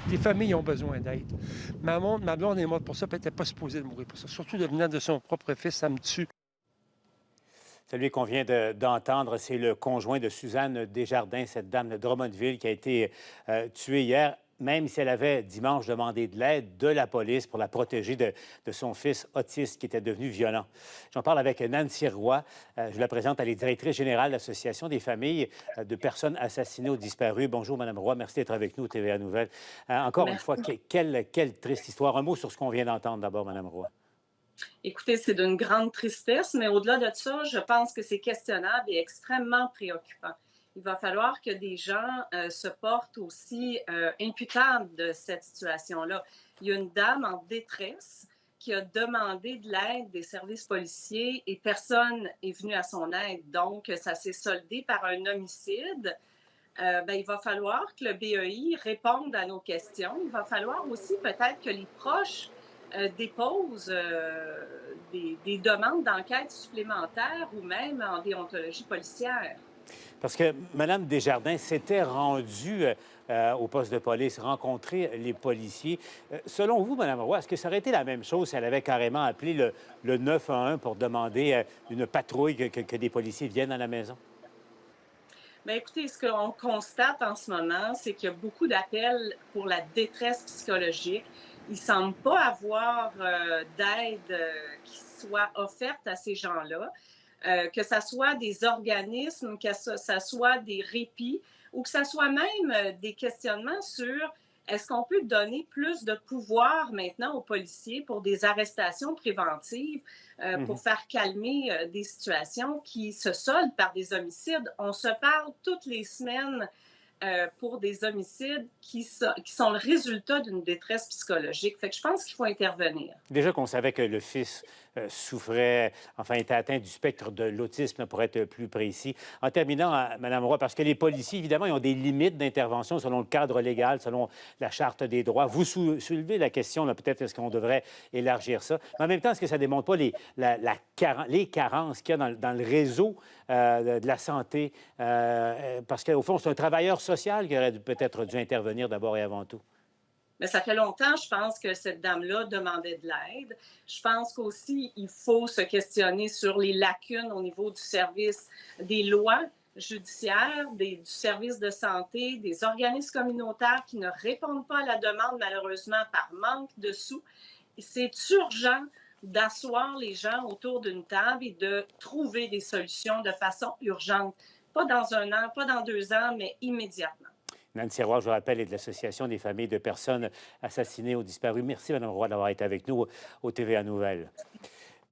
Les familles ont besoin d'aide. Ma blonde est morte pour ça, puis elle n'était pas supposée de mourir pour ça. Surtout devenant de son propre fils, ça me tue. Celui qu'on vient d'entendre, c'est le conjoint de Suzanne Desjardins, cette dame de Drummondville qui a été tuée hier, même si elle avait dimanche demandé de l'aide de la police pour la protéger de son fils autiste qui était devenu violent. J'en parle avec Nancy Roy. Je la présente, elle est directrice générale de l'Association des familles de personnes assassinées ou disparues. Bonjour, Madame Roy. Merci d'être avec nous, TVA Nouvelle. Encore une fois, Merci. quelle triste histoire. Un mot sur ce qu'on vient d'entendre d'abord, Madame Roy. Écoutez, c'est d'une grande tristesse, mais au-delà de ça, je pense que c'est questionnable et extrêmement préoccupant. Il va falloir que des gens se portent aussi imputables de cette situation-là. Il y a une dame en détresse qui a demandé de l'aide des services policiers et personne est venu à son aide. Donc, ça s'est soldé par un homicide. Il va falloir que le BEI réponde à nos questions. Il va falloir aussi peut-être que les proches déposent des demandes d'enquête supplémentaires ou même en déontologie policière. Parce que Mme Desjardins s'était rendue au poste de police, rencontrer les policiers. Selon vous, Mme Roy, est-ce que ça aurait été la même chose si elle avait carrément appelé le 911 pour demander une patrouille, que des policiers viennent à la maison? Bien, écoutez, ce qu'on constate en ce moment, c'est qu'il y a beaucoup d'appels pour la détresse psychologique. Il ne semble pas avoir d'aide qui soit offerte à ces gens-là, que ce soit des organismes, que ce soit des répits ou que ce soit même des questionnements sur est-ce qu'on peut donner plus de pouvoir maintenant aux policiers pour des arrestations préventives, pour faire calmer des situations qui se soldent par des homicides. On se parle toutes les semaines pour des homicides qui sont le résultat d'une détresse psychologique. Fait que je pense qu'il faut intervenir. Déjà qu'on savait que le fils souffrait, enfin, était atteint du spectre de l'autisme, pour être plus précis. En terminant, Mme Roy, parce que les policiers, évidemment, ils ont des limites d'intervention selon le cadre légal, selon la Charte des droits. Vous soulevez la question, peut-être est-ce qu'on devrait élargir ça. Mais en même temps, est-ce que ça ne démontre pas les carences qu'il y a dans le réseau de la santé? Parce qu'au fond, c'est un travailleur social qui aurait peut-être dû intervenir d'abord et avant tout. Mais ça fait longtemps, je pense, que cette dame-là demandait de l'aide. Je pense qu'aussi, il faut se questionner sur les lacunes au niveau du service des lois judiciaires, du service de santé, des organismes communautaires qui ne répondent pas à la demande, malheureusement, par manque de sous. C'est urgent d'asseoir les gens autour d'une table et de trouver des solutions de façon urgente. Pas dans un an, pas dans 2 ans, mais immédiatement. Nancy Roy, je vous rappelle, est de l'Association des familles de personnes assassinées ou disparues. Merci, Mme Roy, d'avoir été avec nous au TVA Nouvelles.